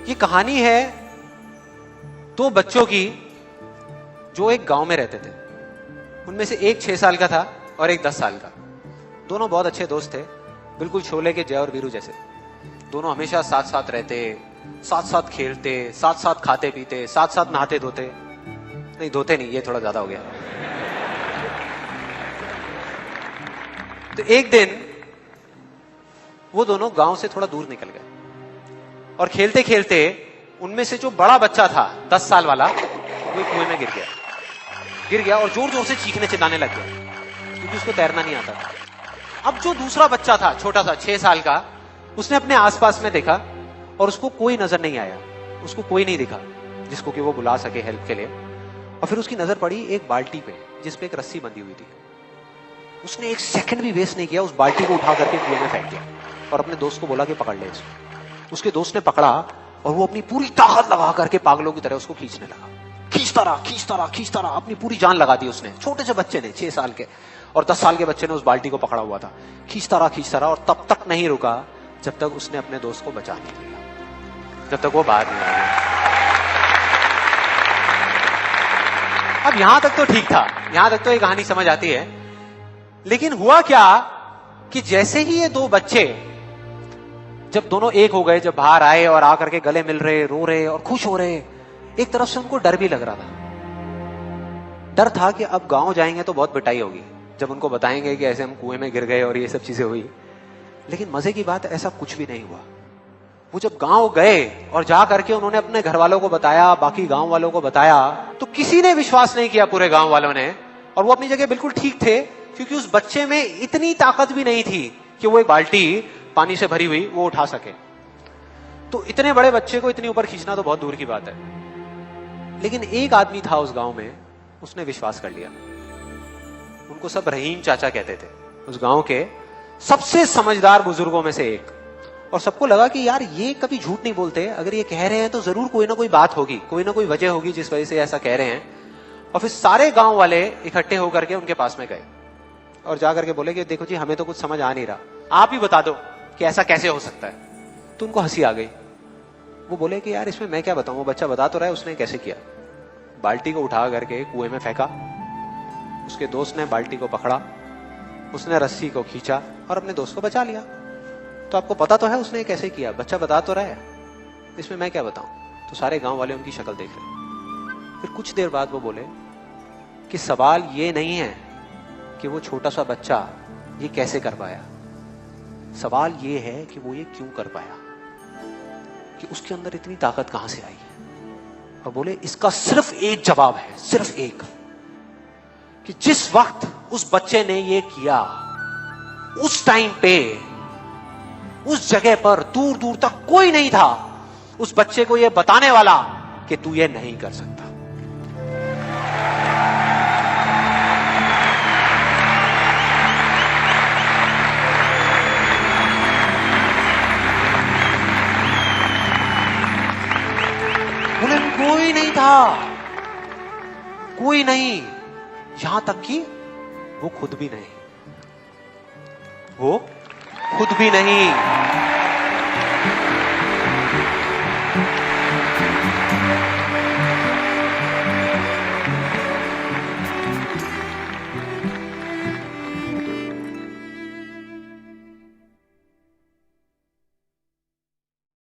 ये कहानी है दो बच्चों की जो एक गांव में रहते थे। उनमें से एक 6 साल का था और एक 10 साल का। दोनों बहुत अच्छे दोस्त थे, बिल्कुल शोले के जय और वीरू जैसे। दोनों हमेशा साथ साथ रहते, साथ साथ खेलते, साथ साथ खाते पीते, साथ साथ नहाते धोते। नहीं धोते नहीं, ये थोड़ा ज्यादा हो गया। तो एक दिन वो दोनों गांव से थोड़ा दूर निकल गए और खेलते खेलते उनमें से जो बड़ा बच्चा था 10 साल वाला, वो कुएं में गिर गया और जोर जोर से चीखने चिल्लाने लग गया क्योंकि उसको तैरना नहीं आता था। अब जो दूसरा बच्चा था छोटा सा 6 साल का, उसने अपने आसपास में देखा और उसको कोई नजर नहीं आया, उसको कोई नहीं दिखा जिसको कि वो बुला सके हेल्प के लिए। और फिर उसकी नजर पड़ी एक बाल्टी पे जिसपे एक रस्सी बंधी हुई थी। उसने एक सेकंड भी वेस्ट नहीं किया, उस बाल्टी को उठा करके कुएं में फेंक दिया और अपने दोस्त को बोला कि पकड़ ले इसको। उसके दोस्त ने पकड़ा और वो अपनी पूरी ताकत लगा करके पागलों की तरह उसको खींचने लगा। खींचता रहा, अपनी पूरी जान लगा दी उसने। छोटे से बच्चे ने, 6 साल के और 10 साल के बच्चे ने उस बाल्टी को पकड़ा हुआ था। खींचता रहा और तब तक नहीं रुका जब तक उसने अपने दोस्त को बचा नहीं लिया, जब तक वो बाहर नहीं आया। अब यहां तक तो ठीक था, यहां तक तो ये कहानी समझ आती है। लेकिन हुआ क्या कि जैसे ही ये दो बच्चे जब दोनों एक हो गए, जब बाहर आए और आकर के गले मिल रहे, रो रहे और खुश हो रहे, एक तरफ से उनको डर भी लग रहा था। डर था कि अब गांव जाएंगे तो बहुत पिटाई होगी जब उनको बताएंगे कि ऐसे हम कुएं में गिर गए और ये सब चीजें हुई। लेकिन मजे की बात, ऐसा कुछ भी नहीं हुआ। वो जब गांव गए और जा करके उन्होंने अपने घर वालों को बताया, बाकी गांव वालों को बताया, तो किसी ने विश्वास नहीं किया, पूरे गांव वालों ने। और वो अपनी जगह बिल्कुल ठीक थे क्योंकि उस बच्चे में इतनी ताकत भी नहीं थी कि वो एक बाल्टी पानी से भरी हुई वो उठा सके। तो इतने बड़े बच्चे को इतनी ऊपर खींचना तो बहुत दूर की बात है। लेकिन एक आदमी था उस गांव में, उसने विश्वास कर लिया। उनको सब रहीम चाचा कहते थे, उस गांव के सबसे समझदार बुजुर्गों में से एक। और सबको लगा कि यार ये कभी झूठ नहीं बोलते, अगर ये कह रहे हैं तो जरूर कोई ना कोई बात होगी, कोई ना कोई वजह होगी जिस वजह से ऐसा कह रहे हैं। और फिर सारे गांव वाले इकट्ठे होकर के उनके पास में गए और जाकर के बोले कि देखो जी, हमें तो कुछ समझ आ नहीं रहा, आप ही बता दो कि ऐसा कैसे हो सकता है। तो उनको हंसी आ गई। वो बोले कि यार इसमें मैं क्या बताऊं, वो बच्चा बता तो रहा है उसने कैसे किया। बाल्टी को उठा करके कुएं में फेंका, उसके दोस्त ने बाल्टी को पकड़ा, उसने रस्सी को खींचा और अपने दोस्त को बचा लिया। तो आपको पता तो है उसने कैसे किया, बच्चा बता तो रहा है, इसमें मैं क्या बताऊं। तो सारे गांव वाले उनकी शक्ल देख रहे। फिर कुछ देर बाद वो बोले कि सवाल ये नहीं है कि वो छोटा सा बच्चा ये कैसे कर पाया, सवाल ये है कि वो ये क्यों कर पाया, कि उसके अंदर इतनी ताकत कहां से आई। और बोले इसका सिर्फ एक जवाब है, सिर्फ एक, कि जिस वक्त उस बच्चे ने ये किया, उस टाइम पे उस जगह पर दूर दूर तक कोई नहीं था उस बच्चे को ये बताने वाला कि तू ये नहीं कर सकता। बोले कोई नहीं था, कोई नहीं, यहां तक कि वो खुद भी नहीं, वो खुद भी नहीं।